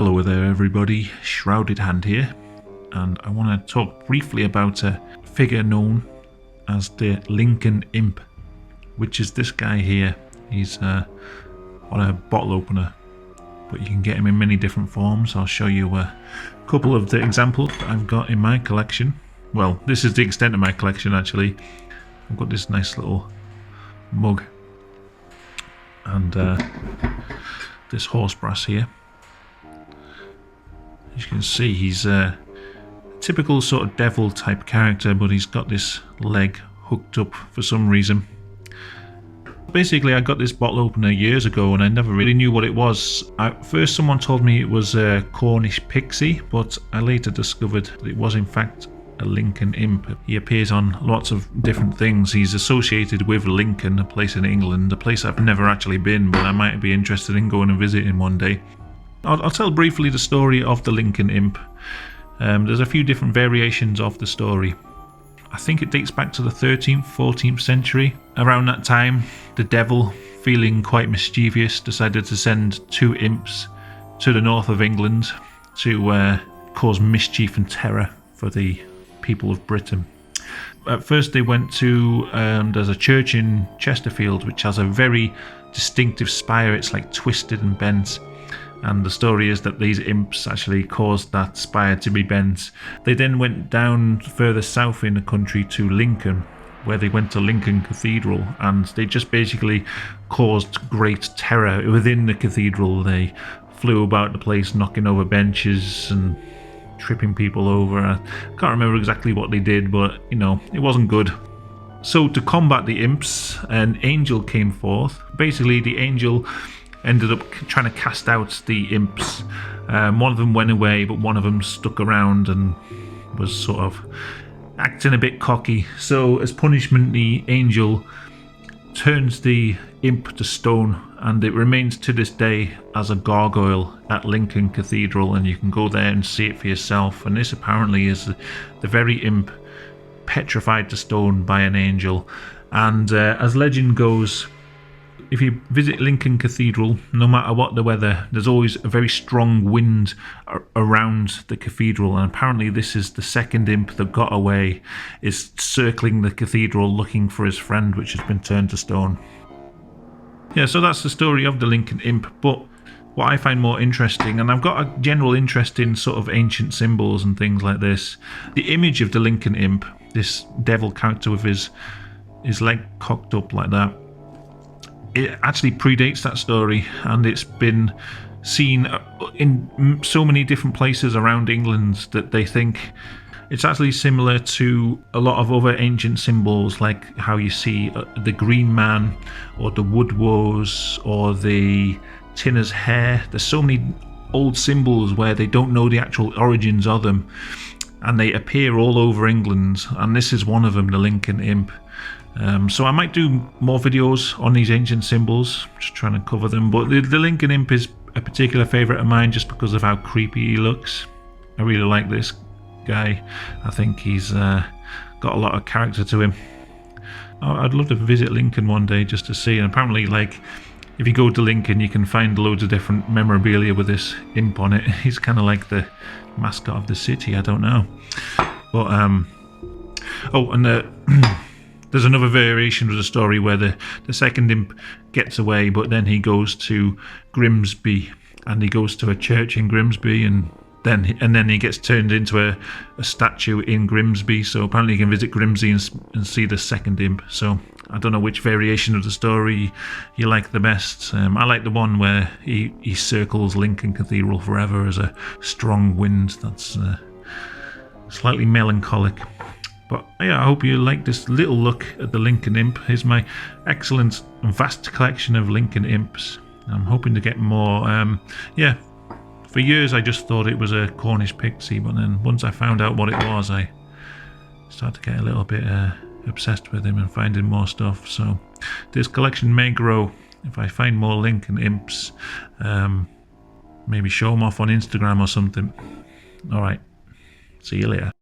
Hello there everybody, Shrouded Hand here, and I want to talk briefly about a figure known as the Lincoln Imp, which is this guy here. He's on a bottle opener, but you can get him in many different forms. I'll show you a couple of the examples that I've got in my collection. Well, this is the extent of my collection actually. I've got this nice little mug and this horse brass here. As you can see, he's a typical sort of devil type character, but he's got this leg hooked up for some reason. Basically, I got this bottle opener years ago and I never really knew what it was. At first someone told me it was a Cornish pixie, but I later discovered that it was in fact a Lincoln Imp. He appears on lots of different things. He's associated with Lincoln, a place in England, a place I've never actually been, but I might be interested in going and visiting one day. I'll tell briefly the story of the Lincoln Imp. There's a few different variations of the story. I think it dates back to the 13th, 14th century. Around that time, the devil, feeling quite mischievous, decided to send two imps to the north of England to cause mischief and terror for the people of Britain. At first they went to, there's a church in Chesterfield which has a very distinctive spire. It's like twisted and bent. And the story is that these imps actually caused that spire to be bent. They then went down further south in the country to Lincoln, where they went to Lincoln Cathedral, and they just basically caused great terror within the cathedral. They flew about the place, knocking over benches and tripping people over. I can't remember exactly what they did, but you know, it wasn't good. So to combat the imps, an angel came forth. Basically, the angel ended up trying to cast out the imps. One of them went away, but one of them stuck around and was sort of acting a bit cocky. So as punishment, the angel turns the imp to stone, and it remains to this day as a gargoyle at Lincoln Cathedral, and you can go there and see it for yourself. And this apparently is the very imp petrified to stone by an angel. And as legend goes, if you visit Lincoln Cathedral, no matter what the weather, there's always a very strong wind around the cathedral, and apparently this is the second imp that got away, is circling the cathedral looking for his friend which has been turned to stone. Yeah, so that's the story of the Lincoln Imp, but what I find more interesting, and I've got a general interest in sort of ancient symbols and things like this, the image of the Lincoln Imp, this devil character with his leg cocked up like that, it actually predates that story, and it's been seen in so many different places around England that they think it's actually similar to a lot of other ancient symbols, like how you see the Green Man or the Wood Woes or the Tinner's Hair. There's so many old symbols where they don't know the actual origins of them, and they appear all over England, and this is one of them, the Lincoln Imp. So I might do more videos on these ancient symbols, just trying to cover them, but the Lincoln Imp is a particular favourite of mine just because of how creepy he looks. I really like this guy. I think he's got a lot of character to him. I'd love to visit Lincoln one day just to see, and apparently, like, if you go to Lincoln you can find loads of different memorabilia with this imp on it. He's kind of like the mascot of the city, I don't know. But oh, and there's another variation of the story where the second imp gets away, but then he goes to Grimsby, and he goes to a church in Grimsby, and then he gets turned into a statue in Grimsby. So apparently you can visit Grimsby and see the second imp. So I don't know which variation of the story you like the best. I like the one where he circles Lincoln Cathedral forever as a strong wind. That's slightly melancholic. But yeah, I hope you like this little look at the Lincoln Imp. Here's my excellent and vast collection of Lincoln Imps. I'm hoping to get more. Yeah, for years I just thought it was a Cornish pixie, but then once I found out what it was, I started to get a little bit obsessed with him and finding more stuff. So this collection may grow if I find more Lincoln Imps. Maybe show them off on Instagram or something. Alright, see you later.